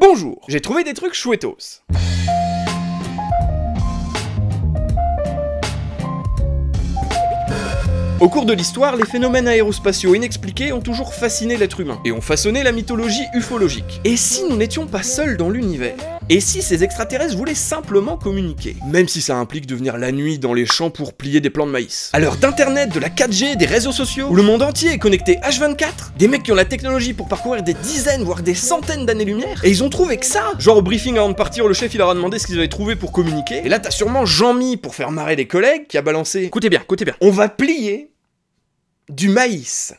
Bonjour, j'ai trouvé des trucs chouettos. Au cours de l'histoire, les phénomènes aérospatiaux inexpliqués ont toujours fasciné l'être humain, et ont façonné la mythologie ufologique. Et si nous n'étions pas seuls dans l'univers? Et si ces extraterrestres voulaient simplement communiquer? Même si ça implique de venir la nuit dans les champs pour plier des plants de maïs. À l'heure d'internet, de la 4G, des réseaux sociaux, où le monde entier est connecté H24, des mecs qui ont la technologie pour parcourir des dizaines, voire des centaines d'années-lumière, et ils ont trouvé que ça! Genre au briefing avant de partir, le chef il leur a demandé ce qu'ils avaient trouvé pour communiquer, et là t'as sûrement Jean-Mi pour faire marrer les collègues, qui a balancé... Écoutez bien, on va plier du maïs.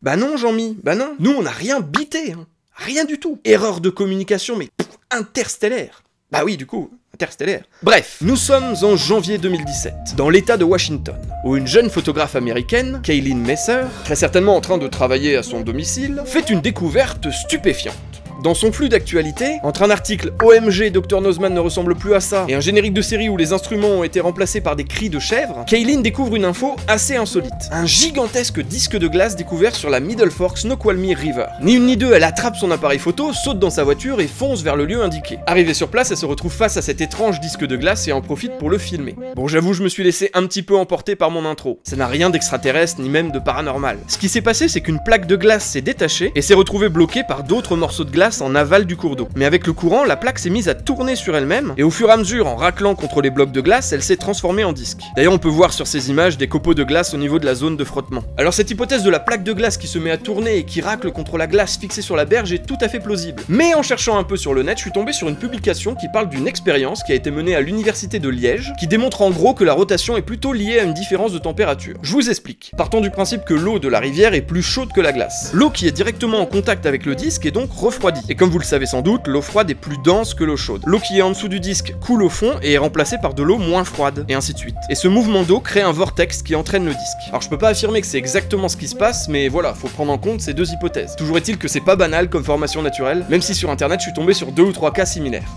Bah non, Jean-Mi, bah non. Nous, on n'a rien bité, hein. Rien du tout. Erreur de communication, mais interstellaire. Bah oui, du coup, interstellaire. Bref, nous sommes en janvier 2017, dans l'état de Washington, où une jeune photographe américaine, Kaylin Messer, très certainement en train de travailler à son domicile, fait une découverte stupéfiante. Dans son flux d'actualité, entre un article OMG Dr Nozman ne ressemble plus à ça et un générique de série où les instruments ont été remplacés par des cris de chèvre, Kaylin découvre une info assez insolite. Un gigantesque disque de glace découvert sur la Middle Fork Snoqualmie River. Ni une ni deux, elle attrape son appareil photo, saute dans sa voiture et fonce vers le lieu indiqué. Arrivée sur place, elle se retrouve face à cet étrange disque de glace et en profite pour le filmer. Bon, j'avoue, je me suis laissé un petit peu emporter par mon intro. Ça n'a rien d'extraterrestre ni même de paranormal. Ce qui s'est passé, c'est qu'une plaque de glace s'est détachée et s'est retrouvée bloquée par d'autres morceaux de glace en aval du cours d'eau. Mais avec le courant, la plaque s'est mise à tourner sur elle-même, et au fur et à mesure, en raclant contre les blocs de glace, elle s'est transformée en disque. D'ailleurs, on peut voir sur ces images des copeaux de glace au niveau de la zone de frottement. Alors cette hypothèse de la plaque de glace qui se met à tourner et qui racle contre la glace fixée sur la berge est tout à fait plausible. Mais en cherchant un peu sur le net, je suis tombé sur une publication qui parle d'une expérience qui a été menée à l'université de Liège, qui démontre en gros que la rotation est plutôt liée à une différence de température. Je vous explique. Partons du principe que l'eau de la rivière est plus chaude que la glace. L'eau qui est directement en contact avec le disque est donc refroidie. Et comme vous le savez sans doute, l'eau froide est plus dense que l'eau chaude. L'eau qui est en dessous du disque coule au fond et est remplacée par de l'eau moins froide, et ainsi de suite. Et ce mouvement d'eau crée un vortex qui entraîne le disque. Alors je peux pas affirmer que c'est exactement ce qui se passe, mais voilà, faut prendre en compte ces deux hypothèses. Toujours est-il que c'est pas banal comme formation naturelle, même si sur internet je suis tombé sur 2 ou 3 cas similaires.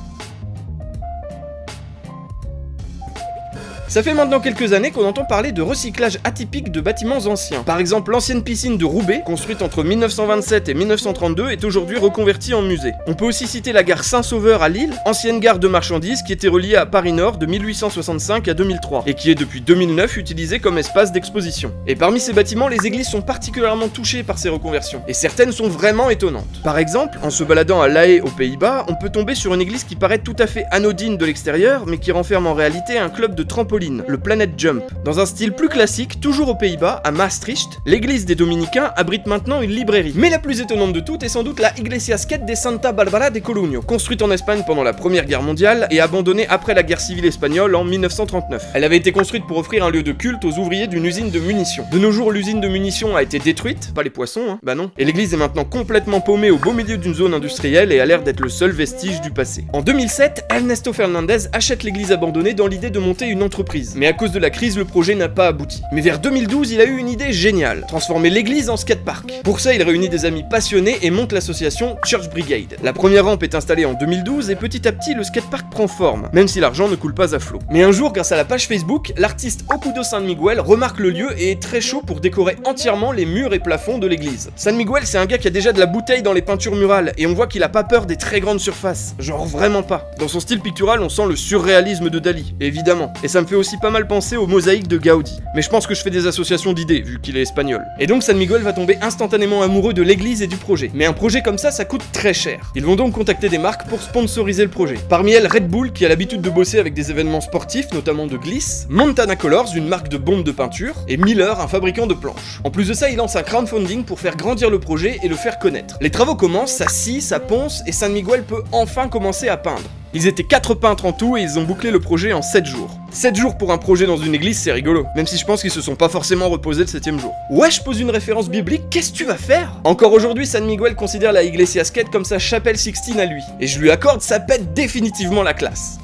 Ça fait maintenant quelques années qu'on entend parler de recyclage atypique de bâtiments anciens. Par exemple, l'ancienne piscine de Roubaix, construite entre 1927 et 1932, est aujourd'hui reconvertie en musée. On peut aussi citer la gare Saint-Sauveur à Lille, ancienne gare de marchandises qui était reliée à Paris-Nord de 1865 à 2003, et qui est depuis 2009 utilisée comme espace d'exposition. Et parmi ces bâtiments, les églises sont particulièrement touchées par ces reconversions, et certaines sont vraiment étonnantes. Par exemple, en se baladant à La Haye aux Pays-Bas, on peut tomber sur une église qui paraît tout à fait anodine de l'extérieur, mais qui renferme en réalité un club de trampoline, le Planet Jump. Dans un style plus classique, toujours aux Pays-Bas, à Maastricht, l'église des Dominicains abrite maintenant une librairie. Mais la plus étonnante de toutes est sans doute la Iglesiasquet de Santa Barbara de Colugno, construite en Espagne pendant la Première Guerre mondiale et abandonnée après la guerre civile espagnole en 1939. Elle avait été construite pour offrir un lieu de culte aux ouvriers d'une usine de munitions. De nos jours, l'usine de munitions a été détruite, pas les poissons, hein, bah non. Et l'église est maintenant complètement paumée au beau milieu d'une zone industrielle et a l'air d'être le seul vestige du passé. En 2007, Ernesto Fernandez achète l'église abandonnée dans l'idée de monter une entreprise. Mais à cause de la crise, le projet n'a pas abouti. Mais vers 2012, il a eu une idée géniale, transformer l'église en skatepark. Pour ça, il réunit des amis passionnés et monte l'association Church Brigade. La première rampe est installée en 2012 et petit à petit, le skatepark prend forme, même si l'argent ne coule pas à flot. Mais un jour, grâce à la page Facebook, l'artiste Okudo San Miguel remarque le lieu et est très chaud pour décorer entièrement les murs et plafonds de l'église. San Miguel, c'est un gars qui a déjà de la bouteille dans les peintures murales et on voit qu'il a pas peur des très grandes surfaces. Genre vraiment pas. Dans son style pictural, on sent le surréalisme de Dali, évidemment. Et ça me fait aussi pas mal penser aux mosaïques de Gaudi. Mais je pense que je fais des associations d'idées, vu qu'il est espagnol. Et donc San Miguel va tomber instantanément amoureux de l'église et du projet. Mais un projet comme ça coûte très cher. Ils vont donc contacter des marques pour sponsoriser le projet. Parmi elles, Red Bull, qui a l'habitude de bosser avec des événements sportifs, notamment de glisse, Montana Colors, une marque de bombes de peinture, et Miller, un fabricant de planches. En plus de ça, il lance un crowdfunding pour faire grandir le projet et le faire connaître. Les travaux commencent, ça scie, ça ponce, et San Miguel peut enfin commencer à peindre. Ils étaient 4 peintres en tout et ils ont bouclé le projet en 7 jours. 7 jours pour un projet dans une église, c'est rigolo. Même si je pense qu'ils se sont pas forcément reposés le 7ème jour. Ouais, je pose une référence biblique, qu'est-ce que tu vas faire? Encore aujourd'hui, San Miguel considère la Iglesiasquet comme sa chapelle Sixtine à lui. Et je lui accorde, ça pète définitivement la classe.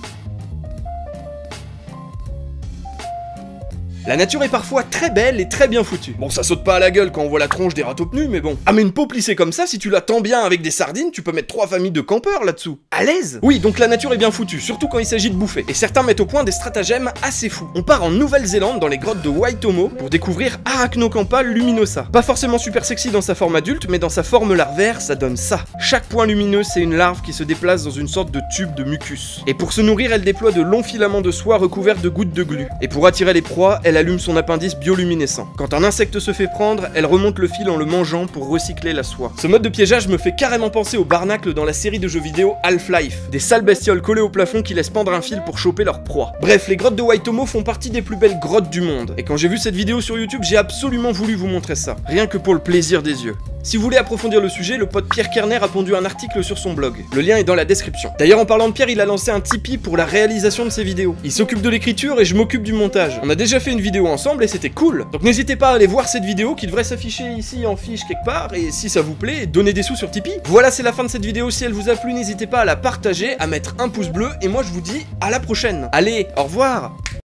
La nature est parfois très belle et très bien foutue. Bon, ça saute pas à la gueule quand on voit la tronche des râteaux pnus, mais bon. Ah, mais une peau plissée comme ça, si tu la tends bien avec des sardines, tu peux mettre 3 familles de campeurs là-dessous. À l'aise. Oui, donc la nature est bien foutue, surtout quand il s'agit de bouffer. Et certains mettent au point des stratagèmes assez fous. On part en Nouvelle-Zélande dans les grottes de Waitomo pour découvrir Arachnocampa luminosa. Pas forcément super sexy dans sa forme adulte, mais dans sa forme larvaire, ça donne ça. Chaque point lumineux, c'est une larve qui se déplace dans une sorte de tube de mucus. Et pour se nourrir, elle déploie de longs filaments de soie recouverts de gouttes de glu. Et pour attirer les proies, elle allume son appendice bioluminescent. Quand un insecte se fait prendre, elle remonte le fil en le mangeant pour recycler la soie. Ce mode de piégeage me fait carrément penser au barnacle dans la série de jeux vidéo Half-Life. Des sales bestioles collées au plafond qui laissent pendre un fil pour choper leur proie. Bref, les grottes de Waitomo font partie des plus belles grottes du monde. Et quand j'ai vu cette vidéo sur YouTube, j'ai absolument voulu vous montrer ça. Rien que pour le plaisir des yeux. Si vous voulez approfondir le sujet, le pote Pierre Kerner a pondu un article sur son blog. Le lien est dans la description. D'ailleurs, en parlant de Pierre, il a lancé un Tipeee pour la réalisation de ses vidéos. Il s'occupe de l'écriture et je m'occupe du montage. On a déjà fait une vidéo ensemble et c'était cool. Donc n'hésitez pas à aller voir cette vidéo qui devrait s'afficher ici en fiche quelque part. Et si ça vous plaît, donnez des sous sur Tipeee. Voilà, c'est la fin de cette vidéo. Si elle vous a plu, n'hésitez pas à la partager, à mettre un pouce bleu. Et moi, je vous dis à la prochaine. Allez, au revoir.